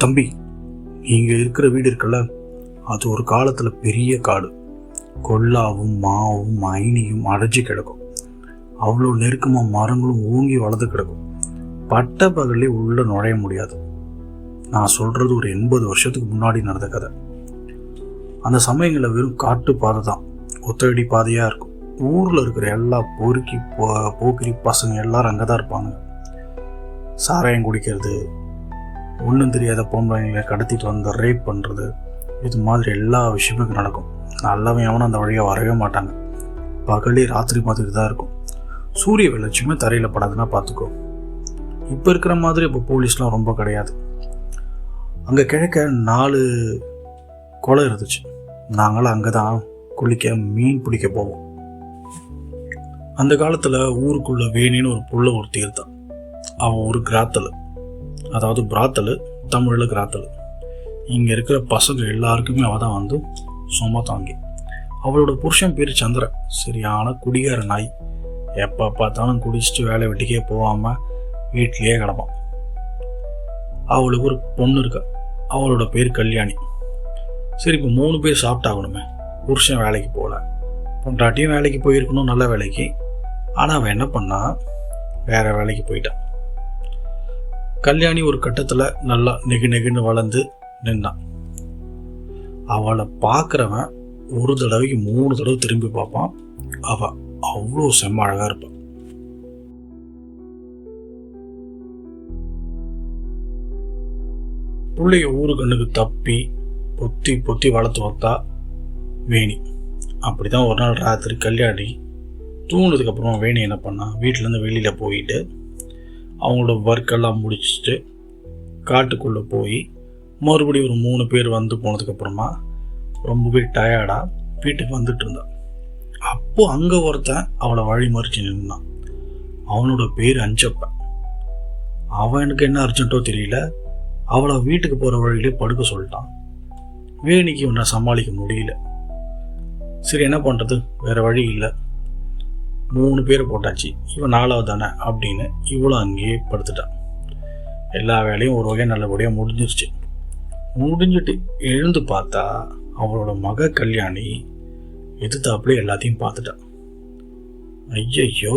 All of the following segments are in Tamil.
தம்பி, நீங்கள் இருக்கிற வீடு இருக்குல்ல, அது ஒரு காலத்தில் பெரிய காடு. கொல்லாவும் மாவும் ஐனியும் அடைச்சி கிடக்கும். அவ்வளோ நெருக்கமாக மரங்களும் ஓங்கி வளர்ந்து கிடக்கும். பட்ட பகலே உள்ள நுழைய முடியாது. நான் சொல்கிறது ஒரு 80 வருஷத்துக்கு முன்னாடி நடந்த கதை. அந்த சமயங்களில் வெறும் காட்டு பாதை தான், ஒத்தடி பாதையாக இருக்கும். ஊரில் இருக்கிற எல்லா போக்கிரி பசங்க எல்லாரும் அங்கே தான் இருப்பாங்க. சாராயம் குடிக்கிறது, ஒன்றும் தெரியாத பொம்பளைங்களை கடத்திட்டு வந்து ரேப் பண்ணுறது, இது மாதிரி எல்லா விஷயமும் நடக்கும். நல்லவன் எவனும் அந்த வழியாக வரவே மாட்டாங்க. பகலே ராத்திரி மாதிரி தான் இருக்கும். சூரிய வெளிச்சமே தரையில் படாதுன்னா பார்த்துக்கோ. இப்போ இருக்கிற மாதிரி இப்போ போலீஸ்லாம் ரொம்ப கிடையாது. அங்கே கிழக்க 4 குளம் இருந்துச்சு. நாங்களும் அங்கே தான் குளிக்க மீன் பிடிக்க போவோம். அந்த காலத்தில் ஊருக்குள்ள வேணின்னு ஒரு புள்ள ஒருத்தி இருந்தான். அவன் ஒரு கிராத்தல், அதாவது பிராத்தல், தமிழில் கிராத்தல். இங்கே இருக்கிற பசங்க எல்லாருக்குமே அவள் தான் வந்து சும்மா தாங்கி. அவளோட புருஷன் பேர் சந்திரன். சரியான குடிகார நாய். எப்போ பார்த்தாலும் குடிச்சிட்டு வேலை வெட்டிக்கே போகாமல் வீட்லேயே கிடப்பான். அவளுக்கு ஒரு பொண்ணு இருக்கா. அவளோட பேர் கல்யாணி. சரி, இப்போ 3 பேர் சாப்பிட்டாகணுமே. புருஷன் வேலைக்கு போகல, பொண்டாட்டியும் வேலைக்கு போயிருக்கணும், நல்ல வேலைக்கு. ஆனால் அவன் என்ன பண்ணா, வேற வேலைக்கு போயிட்டான். கல்யாணி ஒரு கட்டத்தில் நல்லா நெகுன்னு வளர்ந்து நின்னான். அவளை பார்க்குறவன் ஒரு தடவைக்கு 3 தடவை திரும்பி பார்ப்பான். அவள் அவ்வளோ செம்ம அழகாக இருப்பான். பிள்ளைய ஊரு கண்ணுக்கு தப்பி பொத்தி வளர்த்து வந்தா வேணி. அப்படிதான் ஒரு நாள் ராத்திரி கல்யாணி தூங்கினதுக்கப்புறம் வேணி என்ன பண்ணா, வீட்டிலேருந்து வெளியில் போயிட்டு அவங்களோட ஒர்க்கெல்லாம் முடிச்சுட்டு காட்டுக்குள்ளே போய் மறுபடியும் ஒரு 3 பேர் வந்து போனதுக்கப்புறமா ரொம்பவே டயர்டாக வீட்டுக்கு வந்துட்டு இருந்தான். அப்போது அங்கே ஒருத்தன் அவளை வழி மறிச்சு நின்றான். அவனோட பேர் அஞ்சப்பன். அவனுக்கு என்ன அர்ஜென்ட்டோ தெரியல, அவளை வீட்டுக்கு போகிற வழியிலே படுக்க சொல்லிட்டான். வேணிக்கு இவனை சமாளிக்க முடியல. சரி, என்ன பண்ணுறது, வேறு வழி இல்லை. 3 பேர் போட்டாச்சு, இவன் 4வது தானே அப்படின்னு இவளும் அங்கேயே படுத்துட்டான். எல்லா வேலையும் ஒரு வகை நல்லபடியாக முடிஞ்சிட்டு எழுந்து பார்த்தா அவளோட மக கல்யாணி எதிர்த்தாப்புல எல்லாத்தையும் பார்த்துட்டான். ஐயையோ,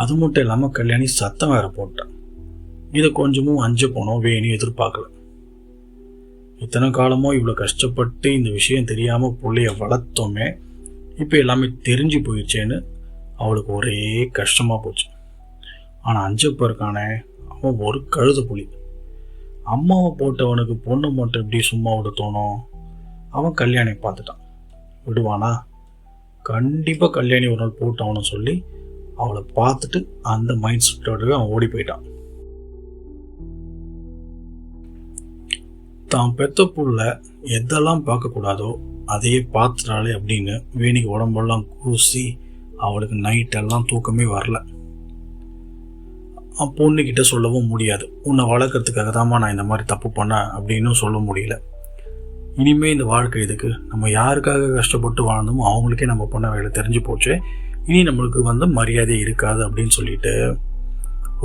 அது மட்டும் இல்லாமல் கல்யாணி சத்தம் வேற போட்டான். இதை கொஞ்சமும் அஞ்ச போனோம் வேணி எதிர்பார்க்கல. இத்தனை காலமோ இவ்வளோ கஷ்டப்பட்டு இந்த விஷயம் தெரியாமல் பிள்ளைய வளர்த்தோமே, இப்போ எல்லாமே தெரிஞ்சு போயிடுச்சேன்னு அவளுக்கு ஒரே கஷ்டமாக போச்சு. ஆனால் அஞ்சப்ப இருக்கானே, அவன் ஒரு கழுத புலி. அம்மாவை போட்டவனுக்கு பொண்ணு மட்டும் எப்படி சும்மா விட தோணும்? அவன் கல்யாணி பார்த்துட்டான். விடுவானா? கண்டிப்பாக கல்யாணி ஒரு நாள் போட்டவனு சொல்லி அவளை பார்த்துட்டு அந்த மைண்ட் செட்டோடவே அவன் ஓடி போயிட்டான். தான் பெத்த புள்ள எதெல்லாம் பார்க்கக்கூடாதோ அதையே பார்த்துட்டாலே அப்படின்னு வேணிக்கு உடம்பெல்லாம் கூசி அவளுக்கு நைட்டெல்லாம் தூக்கமே வரல. பொண்ணுக்கிட்ட சொல்லவும் முடியாது. உன்னை வளர்க்குறதுக்காக தாம்மா நான் இந்த மாதிரி தப்பு பண்ணேன் அப்படின்னு சொல்ல முடியல. இனிமேல் இந்த வாழ்க்கை இதுக்கு, நம்ம யாருக்காக கஷ்டப்பட்டு வாழ்ந்தோமோ அவங்களுக்கே நம்ம பண்ண வேலை தெரிஞ்சு போச்சு, இனி நம்மளுக்கு வந்து மரியாதை இருக்காது அப்படின்னு சொல்லிட்டு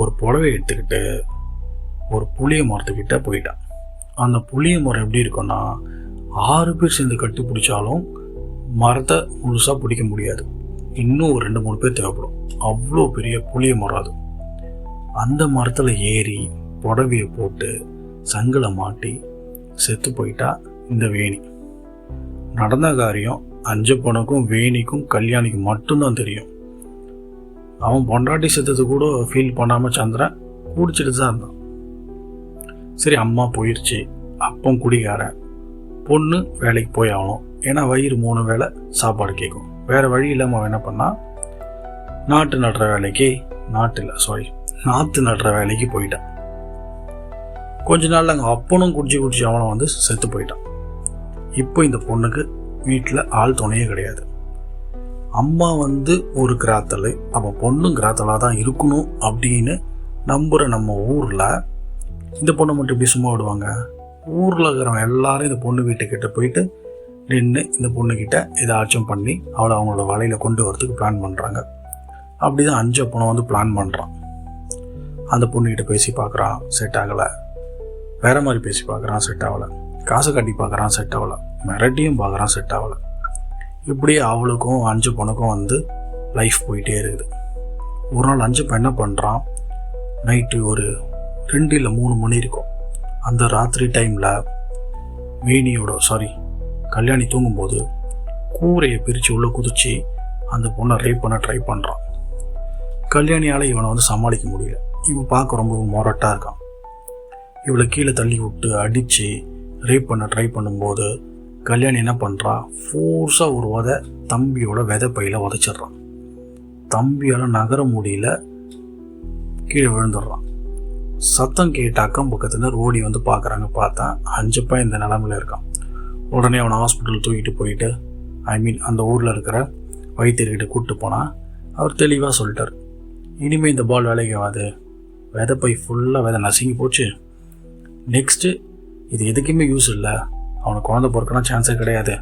ஒரு புடவை எடுத்துக்கிட்டு ஒரு புளிய மரத்துக்கிட்ட போயிட்டான். அந்த புளிய மரம் எப்படி இருக்குன்னா, 6 பேர் சேர்ந்து கட்டி பிடிச்சாலும் மரத்தை முழுசாக பிடிக்க முடியாது. இன்னும் ஒரு 2-3 பேர் தேவைப்படும். அவ்வளோ பெரிய புளிய மரம் அது. அந்த மரத்தில் ஏறி புடவையை போட்டு சங்கில மாட்டி செத்து போயிட்டா இந்த வேணி. நடந்த காரியம் அஞ்சப்பனுக்கும் வேணிக்கும் கல்யாணிக்கும் மட்டும்தான் தெரியும். அவன் பொண்டாட்டி செத்தது கூட ஃபீல் பண்ணாமல் சந்திரன் குடிச்சிட்டு தான் இருந்தான். சரி, அம்மா போயிடுச்சு, அப்பம் குடிகாரன், பொண்ணு வேலைக்கு போய் ஆகணும். ஏன்னா வயிறு 3 வேளை சாப்பாடு கேட்கும். வேறு வழி இல்லாமல் அவன் என்ன பண்ணால் நாற்று நடுற வேலைக்கு போயிட்டான். கொஞ்ச நாள் அங்கே அப்பனும் குடிச்சு அவனை வந்து செத்து போயிட்டான். இப்போ இந்த பொண்ணுக்கு வீட்டில் ஆள் துணையே கிடையாது. அம்மா வந்து ஒரு கிராத்தல், அவன் பொண்ணும் கிராத்தலாக தான் இருக்கணும் அப்படின்னு நம்புகிற நம்ம ஊரில் இந்த பொண்ணை மட்டும் எப்படி சும்மா விடுவாங்க? ஊரில் இருக்கிறவங்க எல்லாரும் இந்த பொண்ணு வீட்டுக்கிட்ட போயிட்டு நின்று இந்த பொண்ணுக்கிட்ட ஏதாச்சும் பண்ணி அவளை அவங்களோட வலையில் கொண்டு வரதுக்கு பிளான் பண்ணுறாங்க. அப்படி தான் அஞ்சப்பனை வந்து பிளான் பண்ணுறான். அந்த பொண்ணுக்கிட்ட பேசி பார்க்குறான், செட் ஆகலை. வேற மாதிரி பேசி பார்க்குறான், செட் ஆகலை. காசை கட்டி பார்க்குறான், செட் ஆகலை. மிரட்டியும் பார்க்குறான், செட் ஆகலை. இப்படியே அவளுக்கும் அஞ்சு பொண்ணுக்கும் வந்து லைஃப் போயிட்டே இருக்குது. ஒரு நாள் அஞ்சு என்ன பண்ணுறான், நைட்டு ஒரு 2 இல்லை 3 மணி இருக்கும். அந்த ராத்திரி டைமில் கல்யாணி தூங்கும்போது கூரையை பிரித்து உள்ளே குதிச்சு அந்த பொண்ணை ரேப் பண்ண ட்ரை பண்ணுறான். கல்யாணியால் இவனை வந்து சமாளிக்க முடியல. இவன் பார்க்க ரொம்ப மொரட்டாக இருக்கான். இவளை கீழே தள்ளி விட்டு அடித்து ரேப் பண்ண ட்ரை பண்ணும்போது கல்யாணி என்ன பண்ணுறா, ஃபோர்ஸாக ஒரு தம்பியோட விதை பையில் உதைச்சிட்றான். தம்பியால் நகர முடியல, கீழே விழுந்துடுறான். சத்தம் கேட்ட அக்கம் பக்கத்தில் ஓடி வந்து பார்க்குறாங்க. பார்த்தா அஞ்சப்பா இந்த நிலமையில் இருக்கான். உடனே அவனை ஹாஸ்பிட்டல் தூக்கிட்டு போயிட்டு அந்த ஊரில் இருக்கிற வைத்தியர்கிட்ட கூப்பிட்டு போனால் அவர் தெளிவாக சொல்லிட்டார், இனிமேல் இந்த பால் வேலைக்கு ஆகாது, விதை பை ஃபுல்லாக விதை நசுங்கி போச்சு, நெக்ஸ்ட்டு இது எதுக்குமே யூஸ் இல்லை, அவனுக்கு குழந்தை பிறக்கணும் சான்ஸே கிடையாது,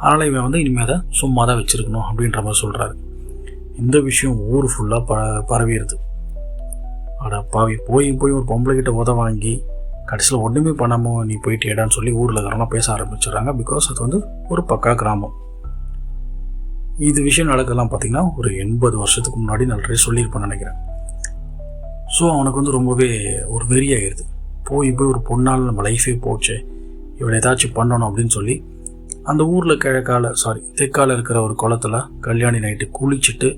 அதனால் இவன் வந்து இனிமேல் அதை சும்மா தான் வச்சுருக்கணும் அப்படின்ற மாதிரி சொல்கிறாரு. இந்த விஷயம் ஊர் ஃபுல்லாக பரவிடுது. பாவி போய் ஒரு பொம்பளை கிட்ட வாங்கி கடைசியில் ஒன்றுமே பண்ணாமல் நீ போயிட்டு ஏடான்னு சொல்லி ஊரில் இருக்கிறவங்க பேச ஆரம்பிச்சிடுறாங்க. பிகாஸ் அது வந்து ஒரு பக்கா கிராமம். இது விஷயம் நடக்கலாம் பார்த்திங்கன்னா ஒரு 80 வருஷத்துக்கு முன்னாடி நிறைய சொல்லியிருப்பேன்னு நினைக்கிறேன். ஸோ அவனுக்கு வந்து ரொம்பவே ஒரு வெறியாகிடுது. போய் ஒரு பொண்ணால் நம்ம லைஃபே போச்சு, இவளை ஏதாச்சும் பண்ணணும் அப்படின்னு சொல்லி அந்த ஊரில் தெற்கால இருக்கிற ஒரு குளத்தில் கல்யாணி நைட்டு குளிச்சுட்டு,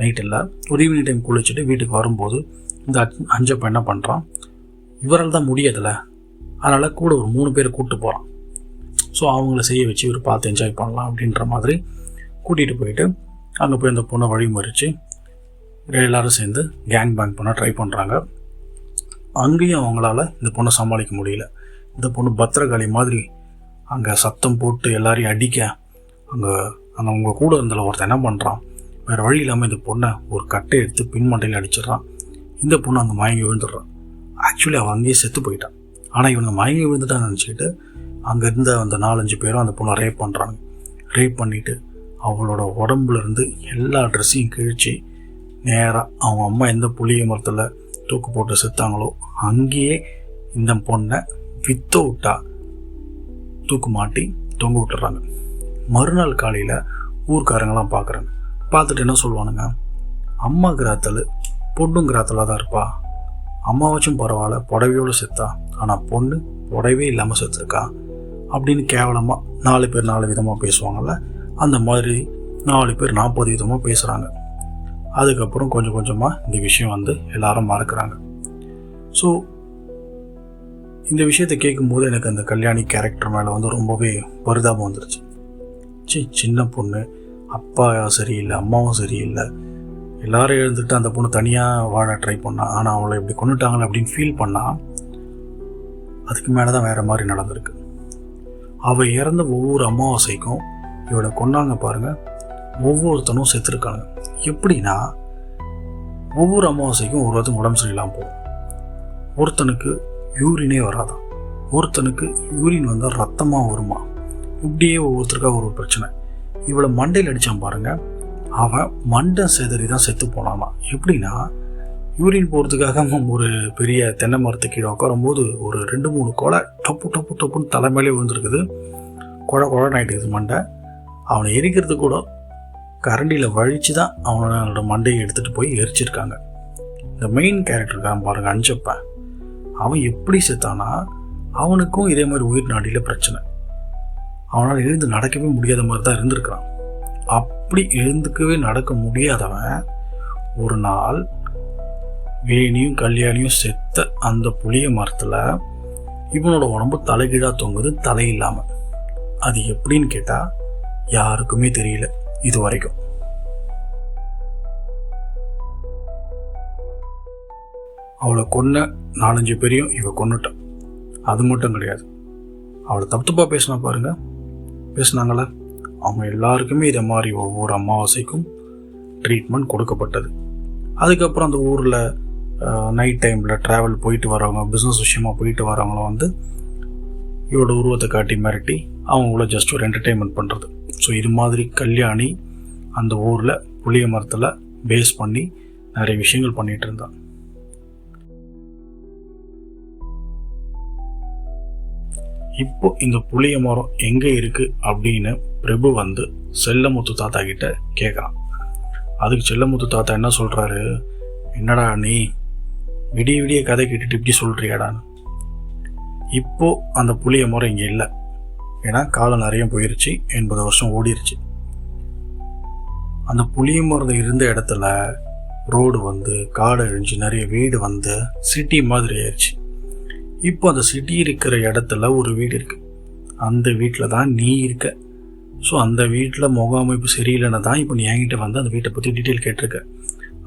நைட் இல்லை ஒரு ஈவினிங் டைம் குளிச்சுட்டு வீட்டுக்கு வரும்போது இந்த அஞ்சப்ப என்ன பண்ணுறான், இவரால் தான் முடியாதுல்ல, அதனால் கூட ஒரு 3 பேரை கூப்பிட்டு போகிறான். ஸோ அவங்கள செய்ய வச்சு இவர் பார்த்து என்ஜாய் பண்ணலாம் அப்படின்ற மாதிரி கூட்டிகிட்டு போயிட்டு அங்கே போய் அந்த பொண்ணை வழிமறித்து எல்லோரும் சேர்ந்து கேங் பேங் பண்ண ட்ரை பண்ணுறாங்க. அங்கேயும் அவங்களால இந்த பொண்ணை சமாளிக்க முடியல. இந்த பொண்ணு பத்திரகாளி மாதிரி அங்கே சத்தம் போட்டு எல்லாரையும் அடிக்க அங்கே அவங்க கூட இருந்ததில் ஒருத்தர் என்ன பண்ணுறான், வேறு வழி இல்லாமல் இந்த பொண்ணை ஒரு கட்டை எடுத்து பின்மண்டையில் அடிச்சிடறான். இந்த பொண்ணு அங்கே மயங்கி விழுந்துடுறான். ஆக்சுவலி அவன் அங்கேயே செத்து போயிட்டான். ஆனால் இவனுங்க மயங்கி விழுந்துட்டான்னு நினச்சிக்கிட்டு அங்கே இருந்த அந்த 4-5 பேரும் அந்த பொண்ணை ரேப் பண்ணுறாங்க. ரேப் பண்ணிவிட்டு அவளோட உடம்புலேருந்து எல்லா ட்ரெஸ்ஸையும் கிழிச்சு நேராக அவங்க அம்மா எந்த புளிய மரத்தில் தூக்கு போட்டு செத்தாங்களோ அங்கேயே இந்த பொண்ணை வித்தவுட்டாக தூக்கு மாட்டி தொங்க விட்டுறாங்க. மறுநாள் காலையில் ஊர்க்காரங்களாம் பார்க்குறாங்க. பார்த்துட்டு என்ன சொல்லுவானுங்க, அம்மா கிராத்தல் பொண்ணும் கிராத்தலாக தான் இருப்பா, அம்மாவாச்சும் பரவாயில்ல புடவையோடு செத்தா, ஆனால் பொண்ணு புடவே இல்லாமல் செத்துருக்கா அப்படின்னு கேவலமாக 4 பேர் 4 விதமாக பேசுவாங்கள்ல, அந்த மாதிரி 4 பேர் 40 விதமாக பேசுகிறாங்க. அதுக்கப்புறம் கொஞ்சம் கொஞ்சமாக இந்த விஷயம் வந்து எல்லாரும் மறக்கிறாங்க. ஸோ இந்த விஷயத்தை கேட்கும்போது எனக்கு அந்த கல்யாணி கேரக்டர் மேலே வந்து ரொம்பவே பரிதாபம் வந்துருச்சு. சின்ன பொண்ணு, அப்பா சரியில்லை, அம்மாவும் சரியில்லை, எல்லாரும் எழுந்துட்டு அந்த பொண்ணு தனியாக வாழ ட்ரை பண்ணா, ஆனால் அவளை இப்படி கொண்டுட்டாங்களே அப்படின்னு ஃபீல் பண்ணால் அதுக்கு மேலே தான் வேறு மாதிரி நடந்திருக்கு. அவள் இறந்த ஒவ்வொரு அமாவாசைக்கும் இவளை கொண்டாங்க பாருங்கள், ஒவ்வொருத்தனும் செத்துருக்காங்க. எப்படின்னா ஒவ்வொரு அமாவாசைக்கும் ஒருத்தனுக்கு உடம்பு சரியில்லாமல் போகும். ஒருத்தனுக்கு யூரினே வராதான், ஒருத்தனுக்கு யூரின் வந்தால் ரத்தமாக வருமா, இப்படியே ஒவ்வொருத்தருக்காக ஒரு பிரச்சனை. இவளை மண்டையில் அடித்தான் பாருங்கள், அவன் மண்டை செதறி தான் செத்து போனானா. எப்படின்னா யூரின் போகிறதுக்காக ஒரு பெரிய தென்னை மரத்து கீழே உட்காரும்போது ஒரு 2-3 கொலை டப்புன்னு தலைமையிலே விழுந்துருக்குது. குழ ஆகிட்டுக்குது மண்டை. அவனை எரிக்கிறது கூட கரண்டியில் வழித்து தான் அவனோட மண்டையை எடுத்துகிட்டு போய் எரிச்சிருக்காங்க. இந்த மெயின் கேரக்டருக்காக பாருங்கள் அஞ்சப்பன், அவன் எப்படி செத்தானா, அவனுக்கும் இதே மாதிரி உயிர் நாடியில் பிரச்சனை. அவனால் எழுந்து நடக்கவே முடியாத மாதிரி தான் இருந்திருக்கிறான். அப்படி எழுந்துக்கவே நடக்க முடியாதவன் ஒரு நாள் வேணியும் கல்யாணியும் செத்த அந்த புளிய மரத்தில் இவனோட உடம்பு தலைகீழாக தொங்குது, தலை இல்லாமல். அது எப்படின்னு கேட்டால் யாருக்குமே தெரியல இது வரைக்கும். அவளை கொன்ன 4-5 பேரையும் இவ கொன்னுட்டான். அது மட்டும் கிடையாது, அவளை தப்புத்தப்பாக பேசினா பாருங்க, பேசினாங்கள, அவங்க எல்லாருக்குமே இதை மாதிரி ஒவ்வொரு அமாவாசைக்கும் ட்ரீட்மெண்ட் கொடுக்கப்பட்டது. அதுக்கப்புறம் அந்த ஊரில் நைட் டைமில் ட்ராவல் போயிட்டு வரவங்க, பிஸ்னஸ் விஷயமாக போயிட்டு வரவங்கள வந்து இவரோட உருவத்தை காட்டி மிரட்டி அவங்கள ஜஸ்ட் ஒரு என்டர்டெயின்மெண்ட் பண்ணுறது. ஸோ இது மாதிரி கல்யாணி அந்த ஊரில் புளிய மரத்தில் பேஸ் பண்ணி நிறைய விஷயங்கள் பண்ணிகிட்டு இருந்தான். இப்போ இந்த புளிய மரம் எங்கே இருக்கு அப்படின்னு பிரபு வந்து செல்லமுத்து தாத்தா கிட்ட கேட்குறான். அதுக்கு செல்லமுத்து தாத்தா என்ன சொல்றாரு, என்னடா நீ விடிய விடிய கதை கேட்டுட்டு இப்படி சொல்றியாடான்னு. இப்போ அந்த புளிய மரம் இங்கே இல்லை, ஏன்னா காலம் நிறைய போயிருச்சு, 80 வருஷம் ஓடிருச்சு. அந்த புளிய மரம் இருந்த இடத்துல ரோடு வந்து காடு அழிஞ்சு நிறைய வீடு வந்து சிட்டி மாதிரி ஆயிடுச்சு. இப்போ அந்த சிட்டி இருக்கிற இடத்துல ஒரு வீடு இருக்கு, அந்த வீட்டில் தான் நீ இருக்க. ஸோ அந்த வீட்டில் முக அமைப்பு சரியில்லைன்னு தான் இப்போ நீ என்கிட்ட வந்து அந்த வீட்டை பற்றி டீட்டெயில் கேட்டிருக்க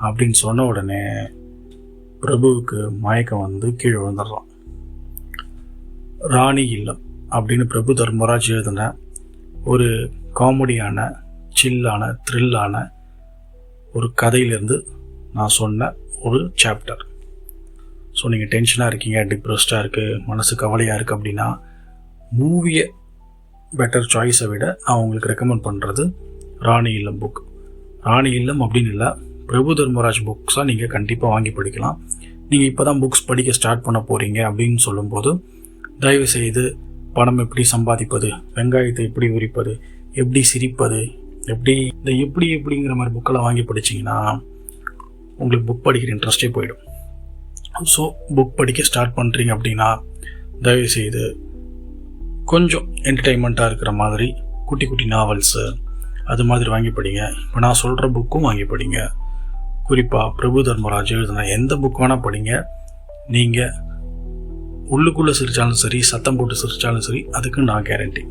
அப்படின்னு சொன்ன உடனே பிரபுவுக்கு மயக்கம் வந்து கீழே விழுந்துடுறான். ராணி இல்லம் அப்படின்னு பிரபு தர்மராஜ் எழுதின ஒரு காமெடியான, சில்லான, த்ரில்லான ஒரு கதையிலேருந்து நான் சொன்ன ஒரு சாப்டர். ஸோ நீங்கள் டென்ஷனாக இருக்கீங்க, டிப்ரெஸ்டாக இருக்குது, மனசு கவலையாக இருக்குது அப்படின்னா மூவியை பெட்டர் சாய்ஸை விட நான் உங்களுக்கு ரெக்கமெண்ட் பண்ணுறது ராணி இல்லம் புக். ராணி இல்லம் அப்படின்னு இல்லை, பிரபு தர்மராஜ் புக்ஸாக நீங்கள் கண்டிப்பாக வாங்கி படிக்கலாம். நீங்கள் இப்போ தான் புக்ஸ் படிக்க ஸ்டார்ட் பண்ண போகிறீங்க அப்படின்னு சொல்லும்போது தயவுசெய்து பணம் எப்படி சம்பாதிப்பது, வெங்காயத்தை எப்படி உரிப்பது, எப்படி சிரிப்பது, எப்படிங்கிற மாதிரி புக்கெல்லாம் வாங்கி படிச்சிங்கன்னா உங்களுக்கு புக் படிக்கிற இன்ட்ரெஸ்டே போயிடும். ஸோ புக் படிக்க ஸ்டார்ட் பண்ணுறீங்க அப்படின்னா தயவுசெய்து கொஞ்சம் என்டர்டெயின்மெண்ட்டாக இருக்கிற மாதிரி குட்டி குட்டி நாவல்ஸு அது மாதிரி வாங்கி படிங்க. இப்போ நான் சொல்கிற புக்கும் வாங்கி படிங்க. குறிப்பாக பிரபு தர்மராஜ் எழுதுனா எந்த புக் வேணால் படிங்க. நீங்கள் உள்ளுக்குள்ளே சிரித்தாலும் சரி, சத்தம் போட்டு சிரித்தாலும் சரி, அதுக்கு நான் கேரண்டி.